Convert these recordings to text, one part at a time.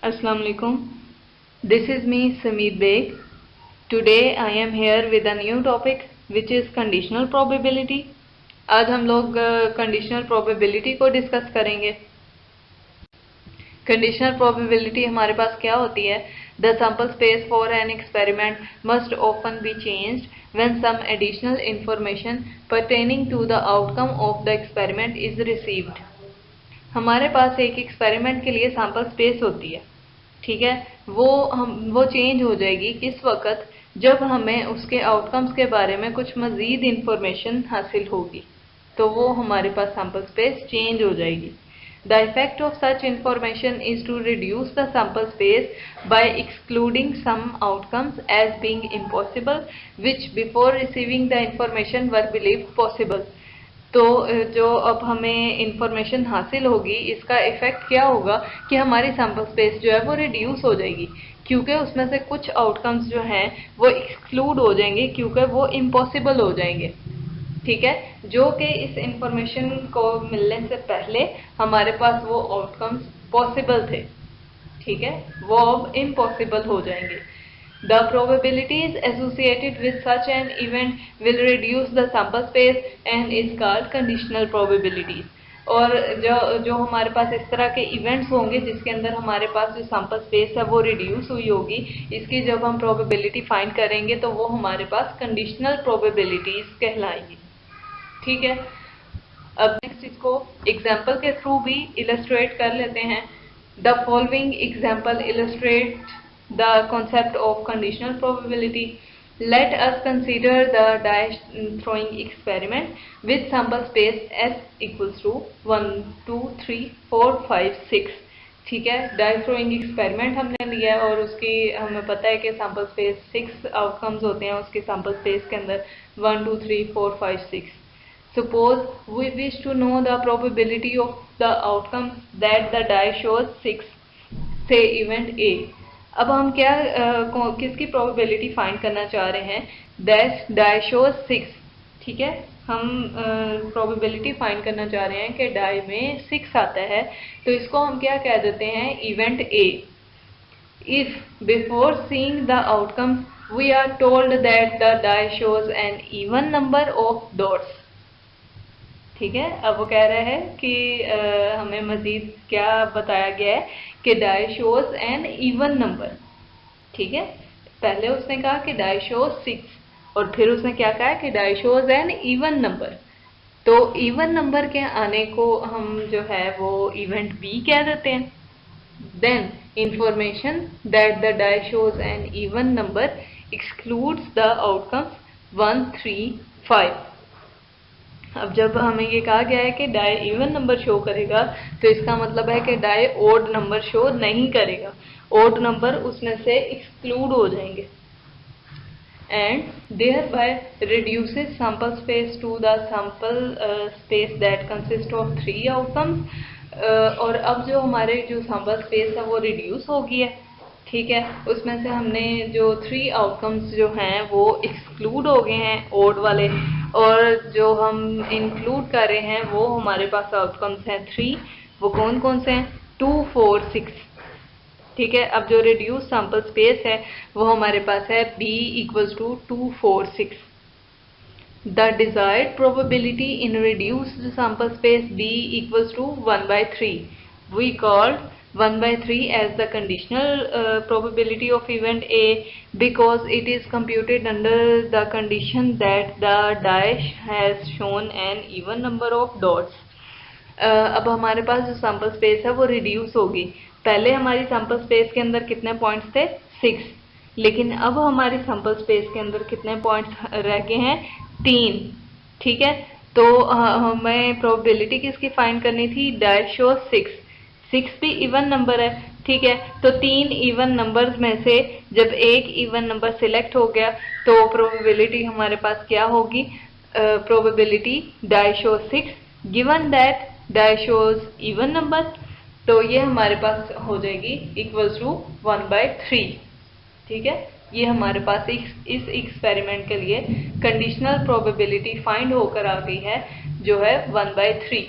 Assalamu alaikum. This is me Sameer Beg. Today I am here with a new topic which is conditional probability. आज हम लोग conditional probability को discuss करेंगे। Conditional probability हमारे पास क्या होती है? The sample space for an experiment must often be changed when some additional information pertaining to the outcome of the experiment is received. हमारे पास एक एक्सपेरिमेंट के लिए सैंपल स्पेस होती है, ठीक है। वो चेंज हो जाएगी किस वक्त? जब हमें उसके आउटकम्स के बारे में कुछ मज़ीद इंफॉर्मेशन हासिल होगी, तो वो हमारे पास सैंपल स्पेस चेंज हो जाएगी। The effect of such information is to reduce the sample space by excluding some outcomes as being impossible which before receiving the information were believed possible. तो जो अब हमें इंफॉर्मेशन हासिल होगी, इसका इफेक्ट क्या होगा कि हमारी सैंपल स्पेस जो है वो रिड्यूस हो जाएगी, क्योंकि उसमें से कुछ आउटकम्स जो हैं वो एक्सक्लूड हो जाएंगे, क्योंकि वो इम्पॉसिबल हो जाएंगे, ठीक है। जो कि इस इंफॉर्मेशन को मिलने से पहले हमारे पास वो आउटकम्स पॉसिबल थे, ठीक है, वो अब इम्पॉसिबल हो जाएंगे। The probabilities associated with such an event will reduce the sample space and is called conditional probabilities. और जो हमारे पास इस तरह के इवेंट्स होंगे जिसके अंदर हमारे पास जो सैंपल स्पेस है वो रिड्यूस हुई होगी, इसकी जब हम प्रोबेबिलिटी फाइंड करेंगे तो वो हमारे पास कंडीशनल प्रोबेबिलिटीज कहलाएंगी, ठीक है। अब नेक्स्ट इसको एग्जाम्पल के थ्रू भी इलस्ट्रेट कर लेते हैं। The following example illustrate the concept of conditional probability. Let us consider the die throwing experiment with sample space S equals to 1, 2, 3, 4, 5, 6, ठीक है। डाई थ्रोइंग एक्सपेरिमेंट हमने लिया है और उसकी हमें पता है कि सैंपल स्पेस 6 आउटकम्स होते हैं उसके सैंपल स्पेस के अंदर 1, 2, 3, 4, 5, 6. Suppose we wish to know the probability of the outcome that the die shows 6, say event A. अब हम किसकी प्रोबेबिलिटी फाइंड करना चाह रहे हैं? दैट डाई शोज 6, ठीक है। हम प्रोबेबिलिटी फाइंड करना चाह रहे हैं कि डाई में 6 आता है, तो इसको हम क्या कह देते हैं? Event A. If before seeing the outcome we are told that the die shows an even number of dots, ठीक है। अब वो कह रहा है कि हमें मजीद क्या बताया गया है कि die shows an even number, ठीक है। पहले उसने कहा कि डाई शोज 6 और फिर उसने क्या कहा कि die shows an even number. तो इवन नंबर के आने को हम जो है वो इवेंट बी कह देते हैं। Then information that the die shows an even number excludes the outcomes 1, 3, 5। अब जब हमें ये कहा गया है कि डाई इवन नंबर शो करेगा, तो इसका मतलब है कि डाई ओड नंबर शो नहीं करेगा, ओड नंबर उसमें से एक्सक्लूड हो जाएंगे। And thereby reduces sample space to the sample space that consist of 3 outcomes. और अब जो हमारे जो सैंपल स्पेस है वो रिड्यूस हो गई है, ठीक है। उसमें से हमने जो 3 आउटकम्स जो हैं वो एक्सक्लूड हो गए हैं, ओड वाले, और जो हम इंक्लूड कर रहे हैं वो हमारे पास आउटकम्स हैं 3। वो कौन कौन से हैं? 2, 4, 6, ठीक है। अब जो रिड्यूस सैंपल स्पेस है वो हमारे पास है B equals to 2, 4, 6। The desired probability in reduced sample space B equals to 1/3. We called 1/3 as the conditional probability of event A because it is computed under the condition that the die has shown an even number of dots. अब हमारे पास जो sample space है वो reduce होगी। पहले हमारी sample space के अंदर कितने पॉइंट्स थे? 6, लेकिन अब हमारी सैंपल स्पेस के अंदर कितने पॉइंट्स रह गए हैं? 3, ठीक है। तो हमें प्रोबेबिलिटी किसकी फाइंड करनी थी? डाई शो 6 भी इवन नंबर है, ठीक है। तो 3 इवन नंबर्स में से जब एक इवन नंबर सिलेक्ट हो गया तो प्रोबेबिलिटी हमारे पास क्या होगी? Probability die show 6 given that die shows even number, तो ये हमारे पास हो जाएगी इक्वल्स टू 1/3, ठीक है। ये हमारे पास इस एक्सपेरिमेंट के लिए कंडीशनल प्रोबेबिलिटी फाइंड होकर आ गई है, जो है 1/3।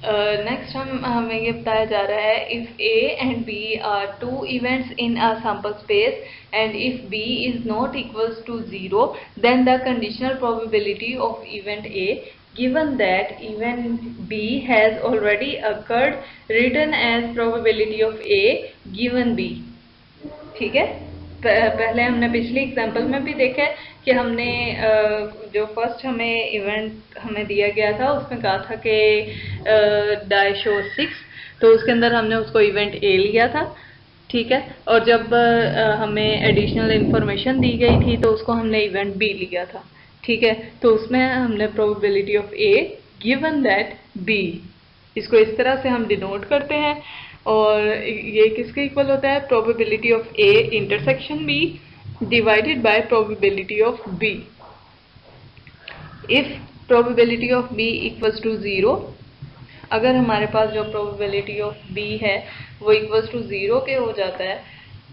नेक्स्ट हमें ये बताया जा रहा है if A and B are two events in a sample space and if B is not equals to 0 then the conditional probability of event A given that event B has already occurred written as probability of A given B। ठीक है, पहले हमने पिछले example में भी देखा है कि हमने जो फर्स्ट हमें इवेंट हमें दिया गया था उसमें कहा था कि डाई शो 6, तो उसके अंदर हमने उसको इवेंट ए लिया था। ठीक है, और जब हमें एडिशनल इंफॉर्मेशन दी गई थी तो उसको हमने इवेंट बी लिया था। ठीक है, तो उसमें हमने probability of A given that B, इसको इस तरह से हम डिनोट करते हैं। और ये किसके इक्वल होता है? Probability of A intersection B divided by probability of B. If probability of B equals to 0, अगर हमारे पास जो प्रोबेबिलिटी ऑफ बी है वो इक्वल्स टू 0 के हो जाता है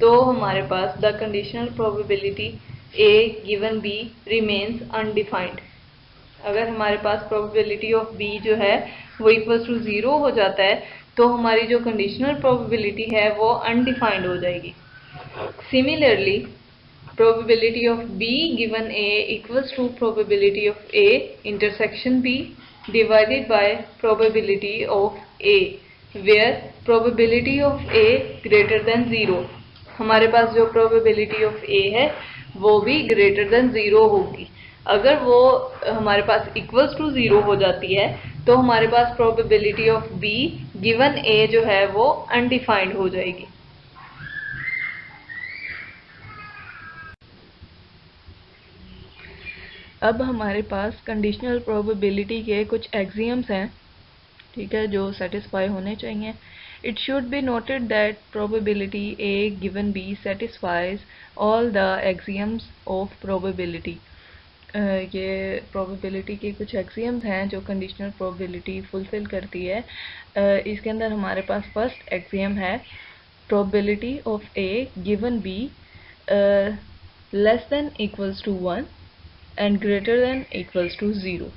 तो हमारे पास the conditional probability A given B remains undefined. अगर हमारे पास प्रोबेबिलिटी ऑफ बी जो है वो इक्वल्स टू 0 हो जाता है तो हमारी जो कंडीशनल प्रोबेबिलिटी है वो अनडिफाइंड हो जाएगी। Similarly probability of B given A equals to probability of A intersection B divided by probability of A where probability of A greater than 0। हमारे पास जो प्रोबेबिलिटी ऑफ ए है वो भी ग्रेटर देन 0 होगी। अगर वो हमारे पास इक्वल्स टू 0 हो जाती है तो हमारे पास प्रोबेबिलिटी ऑफ बी गिवन ए जो है वो अनडिफाइंड हो जाएगी। अब हमारे पास कंडीशनल प्रोबेबिलिटी के कुछ एक्सियम्स हैं, ठीक है, जो सेटिस्फाई होने चाहिए। It should be noted that probability A given B satisfies all the axioms of probability। ये probability के कुछ axioms हैं जो conditional probability fulfill करती है। इसके अंदर हमारे पास first axiom है probability of A given B less than equals to 1 and greater than equals to 0।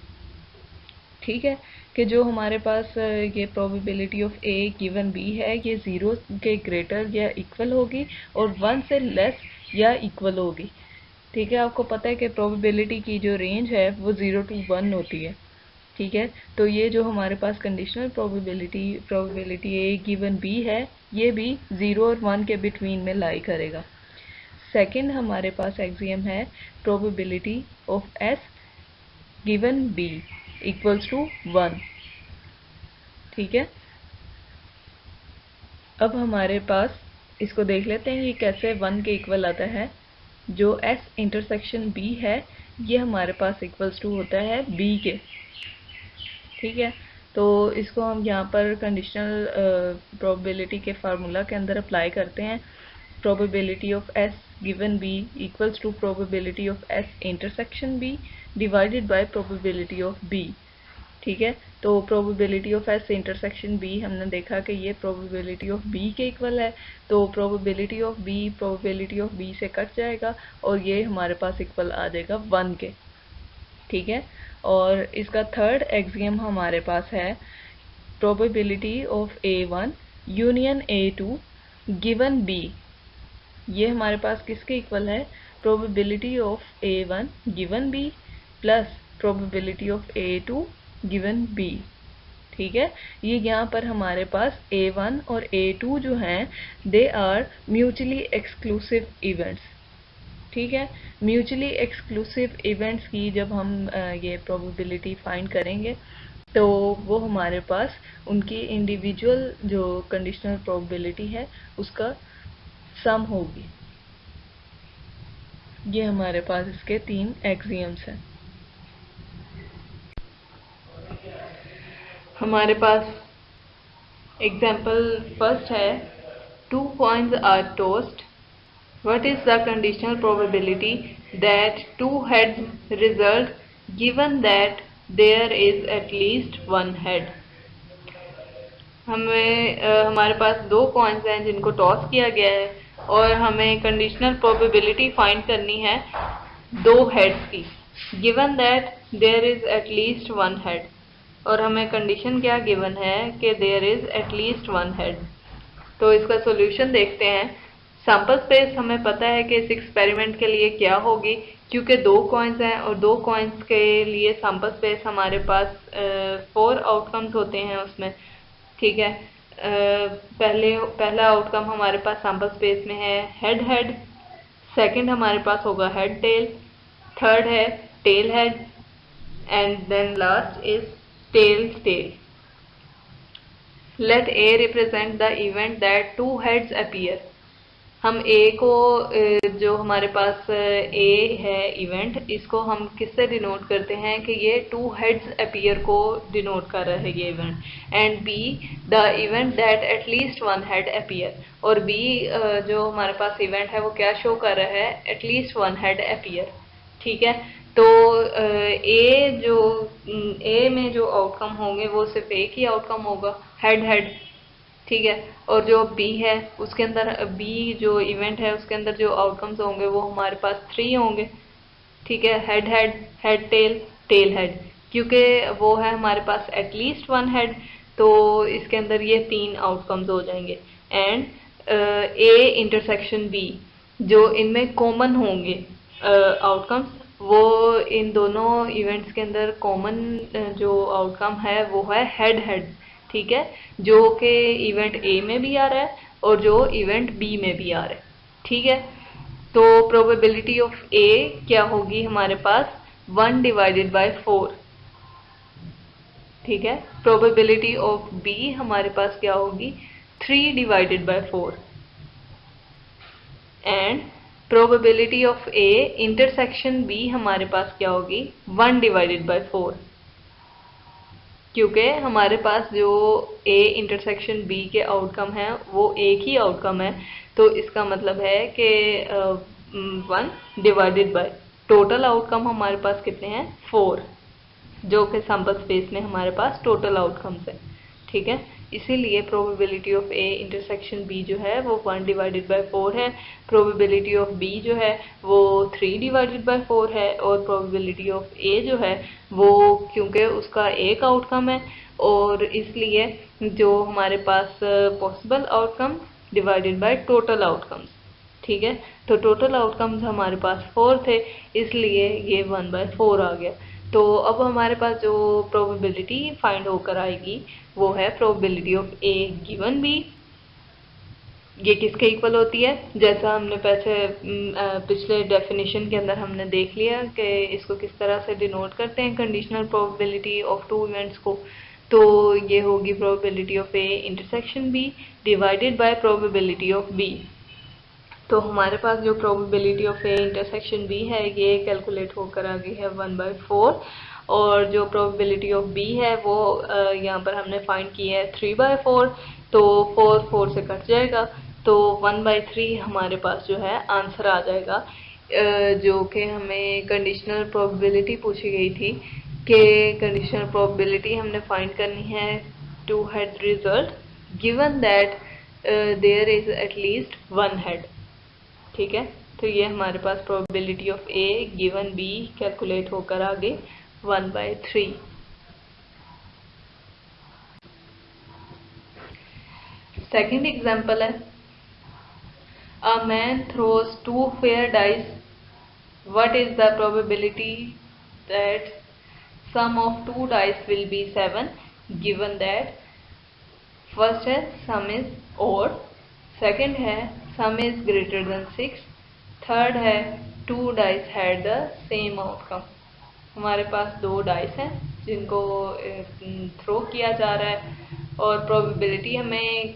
ठीक है, कि जो हमारे पास ये probability of A given B है ये 0 के ग्रेटर या इक्वल होगी और 1 से लेस या इक्वल होगी। ठीक है, आपको पता है कि प्रोबेबिलिटी की जो रेंज है वो 0 to 1 होती है। ठीक है, तो ये जो हमारे पास conditional probability A given B है ये भी 0 और 1 के बिटवीन में लाई करेगा। सेकंड हमारे पास एक्सियम है probability of S given B equals to 1। ठीक है, अब हमारे पास इसको देख लेते हैं ये कैसे 1 के इक्वल आता है। जो S इंटरसेक्शन B है ये हमारे पास इक्वल्स टू होता है B के। ठीक है, तो इसको हम यहाँ पर कंडीशनल प्रोबेबिलिटी के फार्मूला के अंदर अप्लाई करते हैं। Probability of S given B equals to probability of S intersection B divided by probability of B। ठीक है, तो probability of S intersection B हमने देखा कि ये प्रोबेबिलिटी ऑफ B के इक्वल है, तो probability of B probability of B से कट जाएगा और ये हमारे पास इक्वल आ जाएगा 1 के। ठीक है, और इसका थर्ड एक्सियम हमारे पास है probability of A1 union A2 given B। ये हमारे पास किसके इक्वल है? Probability of A1 given B plus probability of A2 given B। ठीक है, ये यहाँ पर हमारे पास A1 और A2 जो हैं they are mutually exclusive events. ठीक है, म्यूचुअली एक्सक्लूसिव इवेंट्स की जब हम ये प्रोबेबिलिटी फाइंड करेंगे तो वो हमारे पास उनकी इंडिविजुअल जो कंडीशनल प्रोबेबिलिटी है उसका सम होगी। ये हमारे पास इसके 3 एक्सियम्स हैं। हमारे पास एग्जाम्पल फर्स्ट है 2 coins are tossed. What is the conditional probability that 2 heads result given that there is at least 1 head? हमारे पास 2 कॉइन्स हैं जिनको टॉस किया गया है और हमें कंडीशनल प्रोबेबिलिटी फाइंड करनी है 2 हेड्स की, given that there is at least 1 head. और हमें कंडीशन क्या गिवन है कि there is at least one head. तो इसका सॉल्यूशन देखते हैं। सैंपल स्पेस हमें पता है कि इस एक्सपेरिमेंट के लिए क्या होगी, क्योंकि दो कॉइन्स हैं और दो कॉइन्स के लिए सैंपल स्पेस हमारे पास 4 आउटकम्स होते हैं उसमें, ठीक है। पहला आउटकम हमारे पास सैंपल स्पेस में है हेड हेड, सेकंड हमारे पास होगा हेड टेल, थर्ड है tail head, and then last is tail tail. Let A represent the event that two heads appear। हम A को जो हमारे पास A है इवेंट, इसको हम किससे डिनोट करते हैं कि ये टू हेड्स अपीयर को डिनोट कर रहा है ये event. And B the event that at least one head appear, और B जो हमारे पास इवेंट है वो क्या शो कर रहा है, एटलीस्ट वन हेड अपीयर, ठीक है। तो ए में जो आउटकम होंगे वो सिर्फ एक ही आउटकम होगा, हेड हेड, ठीक है। और जो बी है उसके अंदर, बी जो इवेंट है उसके अंदर जो आउटकम्स होंगे वो हमारे पास 3 होंगे, ठीक है। Head head, head tail, tail head, क्योंकि वो है हमारे पास एटलीस्ट वन हेड, तो इसके अंदर ये 3 आउटकम्स हो जाएंगे। एंड ए इंटरसेक्शन बी, जो इनमें कॉमन होंगे आउटकम्स, वो इन दोनों इवेंट्स के अंदर कॉमन जो आउटकम है वो है हेड हेड, ठीक है, जो कि इवेंट ए में भी आ रहा है और जो इवेंट बी में भी आ रहा है, ठीक है। तो प्रोबेबिलिटी ऑफ ए क्या होगी हमारे पास 1 डिवाइडेड बाय 4, ठीक है। प्रोबेबिलिटी ऑफ बी हमारे पास क्या होगी 3 divided by 4, and probability of A intersection B हमारे पास क्या होगी 1 डिवाइडेड बाय 4, क्योंकि हमारे पास जो ए इंटरसेक्शन बी के आउटकम है वो एक ही आउटकम है, तो इसका मतलब है कि 1 डिवाइडेड बाय टोटल आउटकम हमारे पास कितने हैं 4, जो कि सैंपल स्पेस में हमारे पास टोटल आउटकम्स है, ठीक है। इसीलिए probability of A intersection B जो है वो 1 डिवाइडेड बाय 4 है, प्रोबेबिलिटी ऑफ बी जो है वो 3 डिवाइडेड बाय 4 है, और प्रोबेबिलिटी ऑफ ए जो है वो क्योंकि उसका एक आउटकम है और इसलिए जो हमारे पास possible outcome divided by total outcomes, ठीक है। तो टोटल आउटकम्स हमारे पास 4 थे, इसलिए ये 1/4 आ गया। तो अब हमारे पास जो प्रोबेबिलिटी फाइंड होकर आएगी वो है probability of A given B. ये किसके इक्वल होती है, जैसा हमने पिछले डेफिनेशन के अंदर हमने देख लिया कि इसको किस तरह से डिनोट करते हैं conditional probability of two events को। तो ये होगी probability of A intersection B divided by probability of B. तो हमारे पास जो probability of A intersection B है ये कैलकुलेट होकर आ गई है 1/4, और जो प्रोबेबिलिटी ऑफ बी है वो यहाँ पर हमने फाइंड की है 3/4, तो 4 4 से कट जाएगा, तो 1/3 हमारे पास जो है आंसर आ जाएगा। जो कि हमें कंडीशनल प्रोबेबिलिटी पूछी गई थी कि कंडीशनल प्रोबेबिलिटी हमने फाइंड करनी है two head result given that there is at least one head, ठीक है। तो ये हमारे पास probability of A given B calculate होकर आ गई 1/3। सेकंड एग्जांपल है, a man throws 2 fair dice, what is the probability that sum of 2 dice will be 7 given that first है sum is odd, सेकंड है sum is greater than 6, third है 2 dice had the same outcome। हमारे पास 2 dice हैं जिनको throw किया जा रहा है और प्रोबेबिलिटी हमें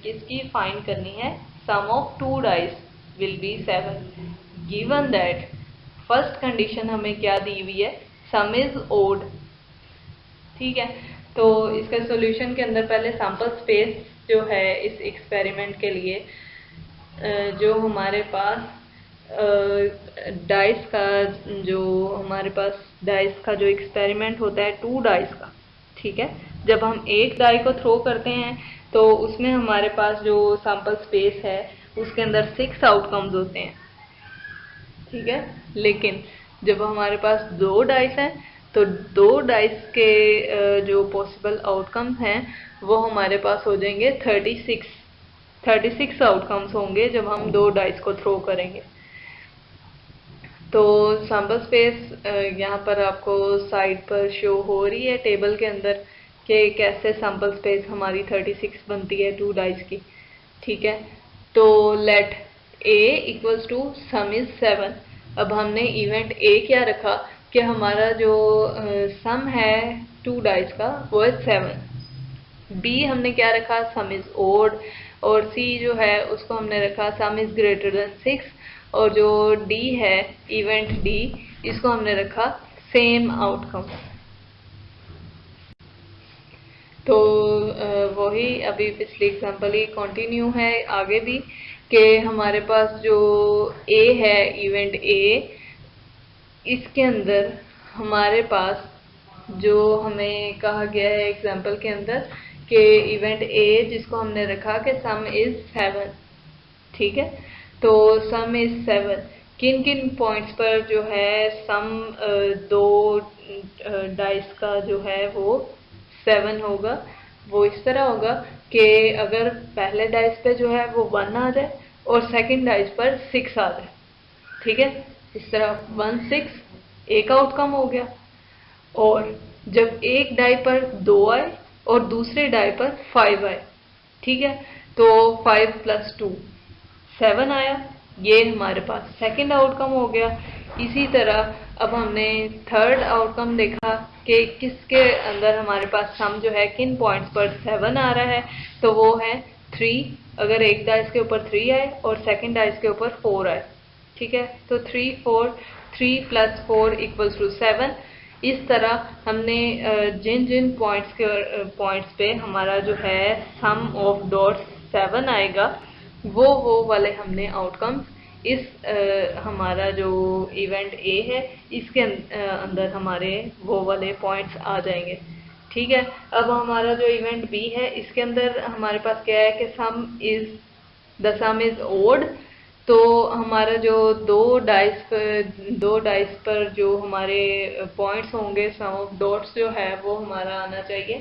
किसकी फाइंड करनी है, sum of 2 dice will be 7 given that first condition हमें क्या दी हुई है, सम इज ओड, ठीक है। तो इसका सॉल्यूशन के अंदर पहले सैंपल स्पेस जो है इस एक्सपेरिमेंट के लिए जो हमारे पास डाइस का जो हमारे पास डाइस का जो एक्सपेरिमेंट होता है 2 डाइस का, ठीक है। जब हम एक डाई को थ्रो करते हैं तो उसमें हमारे पास जो सैंपल स्पेस है उसके अंदर 6 आउटकम्स होते हैं, ठीक है। लेकिन जब हमारे पास 2 डाइस हैं तो 2 डाइस के जो पॉसिबल आउटकम्स हैं वो हमारे पास हो जाएंगे 36 आउटकम्स होंगे जब हम 2 डाइस को थ्रो करेंगे। तो सैम्पल स्पेस यहाँ पर आपको साइड पर शो हो रही है टेबल के अंदर कि कैसे सैम्पल स्पेस हमारी 36 बनती है 2 डाइस की। ठीक है, तो let A equals to sum is 7। अब हमने इवेंट A क्या रखा कि हमारा जो सम है 2 डाइस का वो है 7। B हमने क्या रखा, सम इज ओड, और C जो है उसको हमने रखा सम इज ग्रेटर देन 6, और जो D है इवेंट D इसको हमने रखा सेम आउटकम। तो वही अभी पिछली एग्जांपल ही कंटिन्यू है आगे भी कि हमारे पास जो A है इवेंट A, इसके अंदर हमारे पास जो हमें कहा गया है एग्जांपल के अंदर कि इवेंट A जिसको हमने रखा कि सम इज 7। ठीक है, तो सम इज 7, किन किन पॉइंट्स पर जो है सम 2 डाइस का जो है वो 7 होगा। वो इस तरह होगा कि अगर पहले डाइस पे जो है वो 1 आ जाए और सेकंड डाइस पर 6 आ जाए। ठीक है, इस तरह 1 6 एक आउटकम हो गया। और जब एक डाई पर 2 आए और दूसरे डाई पर 5 आए, ठीक है, तो 5 + 2 7 आया, ये हमारे पास सेकंड आउटकम हो गया। इसी तरह अब हमने थर्ड आउटकम देखा कि किसके अंदर हमारे पास सम जो है किन पॉइंट्स पर 7 आ रहा है, तो वो है 3। अगर एक डाइस के ऊपर 3 आए और सेकंड डाइस के ऊपर 4 आए, ठीक है, तो 3 + 4 = 7। इस तरह हमने जिन जिन पॉइंट्स पे हमारा जो है सम ऑफ डॉट्स 7 आएगा वो वाले हमने आउटकम्स इस हमारा जो इवेंट A है इसके अंदर हमारे वो वाले पॉइंट्स आ जाएंगे। ठीक है, अब हमारा जो इवेंट B है इसके अंदर हमारे पास क्या है कि द सम इज ओड। तो हमारा जो 2 डाइस पर जो हमारे पॉइंट्स होंगे सम ऑफ डॉट्स जो है वो हमारा आना चाहिए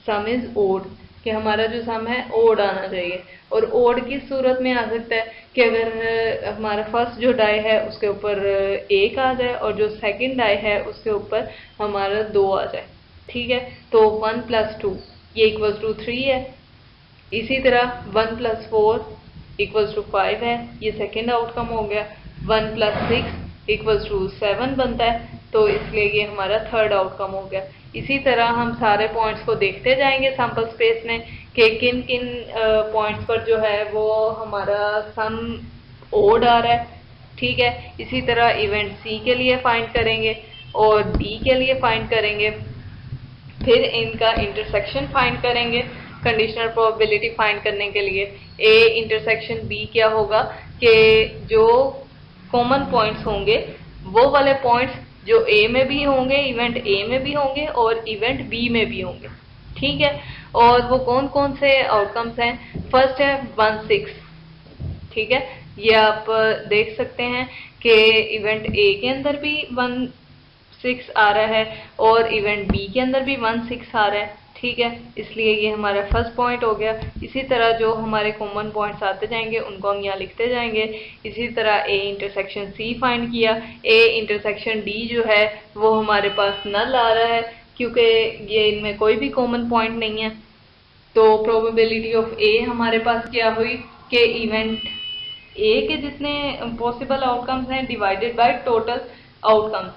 सम इज ओड, कि हमारा जो सम है ओड आना चाहिए। और ओड किस सूरत में आ सकता है कि अगर हमारा फर्स्ट जो डाई है उसके ऊपर 1 आ जाए और जो सेकंड डाई है उसके ऊपर हमारा 2 आ जाए। ठीक है, तो 1 + 2 ये = 3 है। इसी तरह 1 + 4 = 5 है, ये सेकेंड आउटकम हो गया। 1 + 6 = 7 बनता है, तो इसलिए ये हमारा थर्ड आउटकम हो गया। इसी तरह हम सारे पॉइंट्स को देखते जाएंगे सैम्पल स्पेस में कि किन किन पॉइंट्स पर जो है वो हमारा सम ओड आ रहा है। ठीक है, इसी तरह इवेंट C के लिए फाइंड करेंगे और D के लिए फाइंड करेंगे, फिर इनका इंटरसेक्शन फाइंड करेंगे कंडीशनल प्रोबेबिलिटी फाइंड करने के लिए। A इंटरसेक्शन B क्या होगा कि जो कॉमन पॉइंट्स होंगे वो वाले पॉइंट्स जो A में भी होंगे, इवेंट A में भी होंगे और इवेंट B में भी होंगे। ठीक है, और वो कौन कौन से आउटकम्स हैं। फर्स्ट है 1 6। ठीक है, ये आप देख सकते हैं कि इवेंट A के अंदर भी 1 6 आ रहा है और इवेंट B के अंदर भी 1 6 आ रहा है। ठीक है, इसलिए ये हमारा फर्स्ट पॉइंट हो गया। इसी तरह जो हमारे कॉमन पॉइंट्स आते जाएंगे उनको हम यहाँ लिखते जाएंगे। इसी तरह A इंटरसेक्शन C फाइंड किया। A इंटरसेक्शन D जो है वो हमारे पास नल आ रहा है क्योंकि ये इनमें कोई भी कॉमन पॉइंट नहीं है। तो प्रोबेबिलिटी ऑफ A हमारे पास क्या हुई कि इवेंट A के जितने पॉसिबल आउटकम्स हैं डिवाइडेड बाय टोटल आउटकम्स,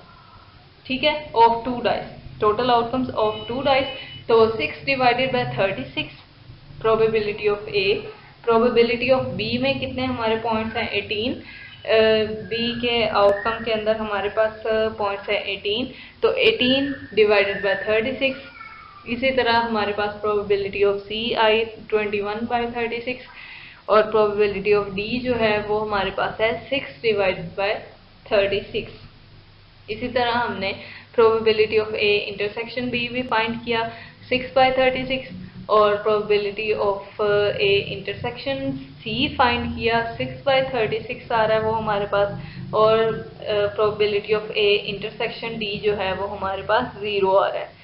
ठीक है, of 2 dice, total outcomes of 2 dice. तो 6 / 36 probability of A। Probability of B में कितने हमारे पॉइंट्स हैं 18। B के आउटकम के अंदर हमारे पास पॉइंट्स है 18, तो 18 / 36। इसी तरह हमारे पास प्रोबेबिलिटी ऑफ C आई 21/36 और प्रोबेबिलिटी ऑफ D जो है वो हमारे पास है 6 / 36। इसी तरह हमने probability of A intersection B भी फाइंड किया 6/36 और probability of A intersection C find किया, 6/36 आ रहा है वो हमारे पास, और probability of A intersection D जो है वो हमारे पास 0 आ रहा है।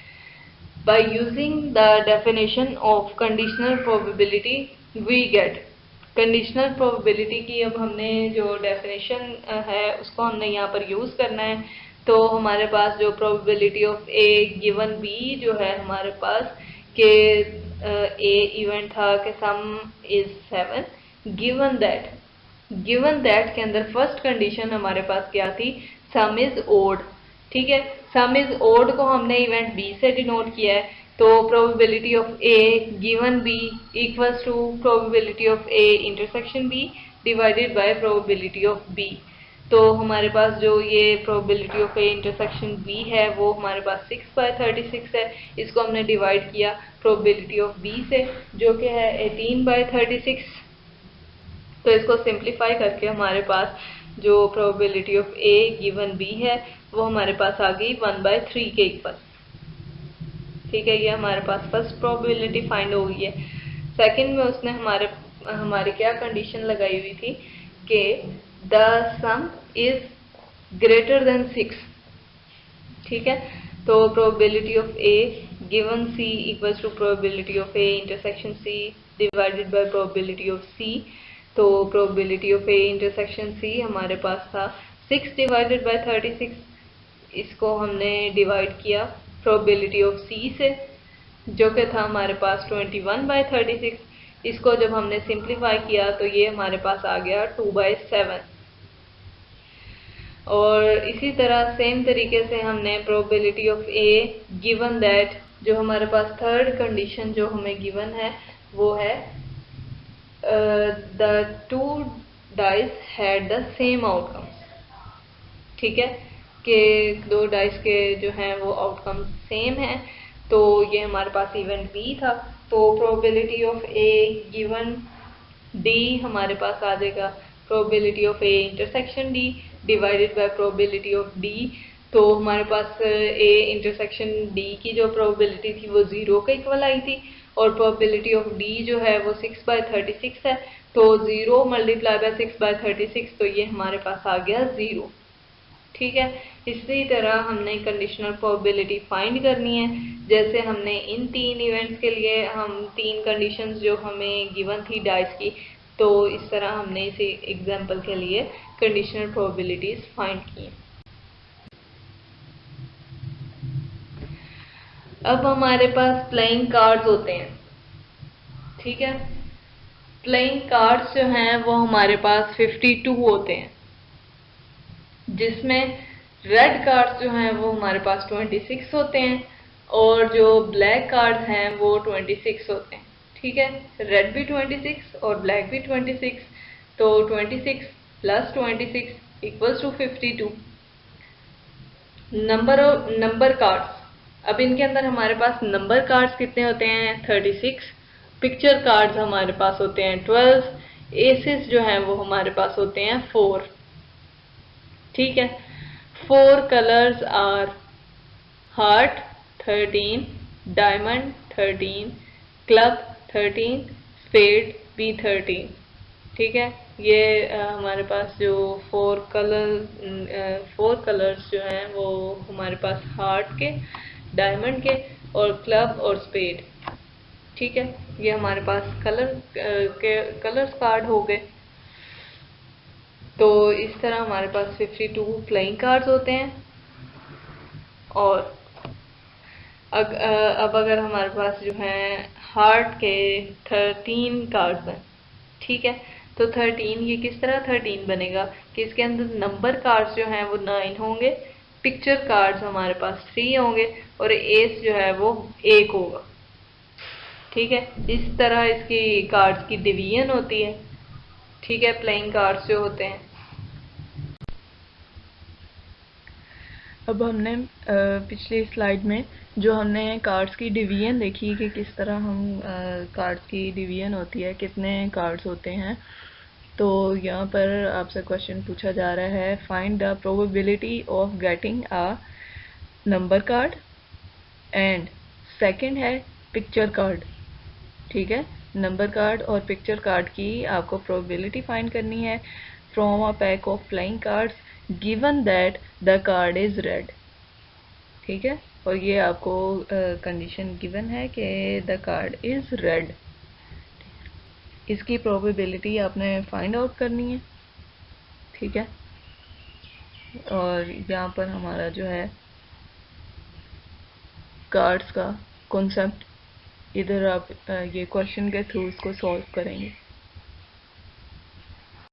By using the definition of conditional probability we get conditional probability की अब हमने जो डेफिनेशन है उसको हमने यहाँ पर यूज़ करना है। तो हमारे पास जो probability of A given B जो है हमारे पास के ए इवेंट था कि सम इज 7, गिवन दैट के अंदर फर्स्ट कंडीशन हमारे पास क्या थी, सम इज ओड। ठीक है, सम इज ओड को हमने इवेंट बी से डिनोट किया है, तो probability of A given B equals to probability of A intersection B divided by probability of B. तो हमारे पास जो ये probability of A intersection B है वो हमारे पास 6/36 है, इसको हमने डिवाइड किया प्रोबेबिलिटी ऑफ बी से जो कि है 18/36। तो इसको सिंप्लीफाई करके हमारे पास जो probability of A given B है वो हमारे पास आ गई 1/3 के इक्वल। ठीक है, ये हमारे पास फर्स्ट प्रोबेबिलिटी फाइंड हो गई है। सेकंड में उसने हमारी क्या कंडीशन लगाई हुई थी कि the sum is greater than 6। ठीक है, तो probability of A given C equals to probability of A intersection C divided by probability of C. तो probability of A intersection C हमारे पास था 6/36, इसको हमने डिवाइड किया प्रोबेबिलिटी ऑफ सी से जो कि था हमारे पास 21/36। इसको जब हमने सिंप्लीफाई किया तो ये हमारे पास आ गया 2/7। और इसी तरह सेम तरीके से हमने probability of A given that जो हमारे पास थर्ड कंडीशन जो हमें गिवन है वो है the two dice had the same outcome. ठीक है, कि दो डाइस के जो हैं वो आउटकम सेम है, तो ये हमारे पास इवेंट बी था। तो probability of A given D हमारे पास आ जाएगा probability of A intersection D divided by probability of D. तो हमारे पास ए इंटरसेक्शन डी की जो प्रोबेबिलिटी थी वो 0 के इक्वल आई थी, और प्रोबेबिलिटी ऑफ डी जो है वो 6/36 है, तो 0 मल्टीप्लाई बाय 6/36, तो ये हमारे पास आ गया 0। ठीक है, इसी तरह हमने कंडीशनल प्रोबेबिलिटी फाइंड करनी है। जैसे हमने इन 3 इवेंट्स के लिए हम 3 कंडीशंस जो हमें गिवन थी डाइस की, तो इस तरह हमने इसी एग्जांपल के लिए कंडीशनल प्रोबेबिलिटीज फाइंड की। अब हमारे पास प्लेइंग कार्ड्स होते हैं। ठीक है, प्लेइंग कार्ड्स जो हैं वो हमारे पास 52 होते हैं, जिसमें रेड कार्ड्स जो हैं वो हमारे पास 26 होते हैं और जो ब्लैक कार्ड्स हैं वो 26 होते हैं। ठीक है, रेड भी 26 और ब्लैक भी 26, तो 26 + 26 = 52। नंबर कार्ड्स, अब इनके अंदर हमारे पास नंबर कार्ड्स कितने होते हैं 36, पिक्चर कार्ड्स हमारे पास होते हैं 12, एसेस जो हैं वो हमारे पास होते हैं 4। ठीक है, 4 colours are heart 13, diamond 13, club 13, spade भी 13। ठीक है, ये हमारे पास जो 4 कलर्स जो हैं वो हमारे पास हार्ट के, डायमंड के और क्लब और स्पेड। ठीक है, ये हमारे पास कलर्स कार्ड हो गए। तो इस तरह हमारे पास 52 प्लेइंग कार्ड्स होते हैं। और अब अगर हमारे पास जो है हार्ट के 13 कार्ड्स हैं, ठीक है, तो 13 ये किस तरह 13 बनेगा कि इसके अंदर नंबर कार्ड्स जो हैं वो 9 होंगे, पिक्चर कार्ड्स हमारे पास 3 होंगे और एस जो है वो 1 होगा। ठीक है, इस तरह इसकी कार्ड्स की डिवीजन होती है। ठीक है, प्लेइंग कार्ड्स जो होते हैं। अब हमने पिछली स्लाइड में जो हमने कार्ड्स की डिवीजन देखी कि किस तरह हम कार्ड्स की डिवीजन होती है, कितने कार्ड्स होते हैं। तो यहाँ पर आपसे क्वेश्चन पूछा जा रहा है, find the probability of getting a number card, and second है पिक्चर कार्ड। ठीक है। नंबर कार्ड और पिक्चर कार्ड की आपको प्रोबेबिलिटी फाइंड करनी है from a pack of flying cards given that the card is red. ठीक है, और ये आपको कंडीशन गिवन है कि द कार्ड इज रेड। इसकी प्रोबेबिलिटी आपने फाइंड आउट करनी है। ठीक है, और यहाँ पर हमारा जो है कार्ड्स का कॉन्सेप्ट, इधर आप ये क्वेश्चन के थ्रू इसको सॉल्व करेंगे।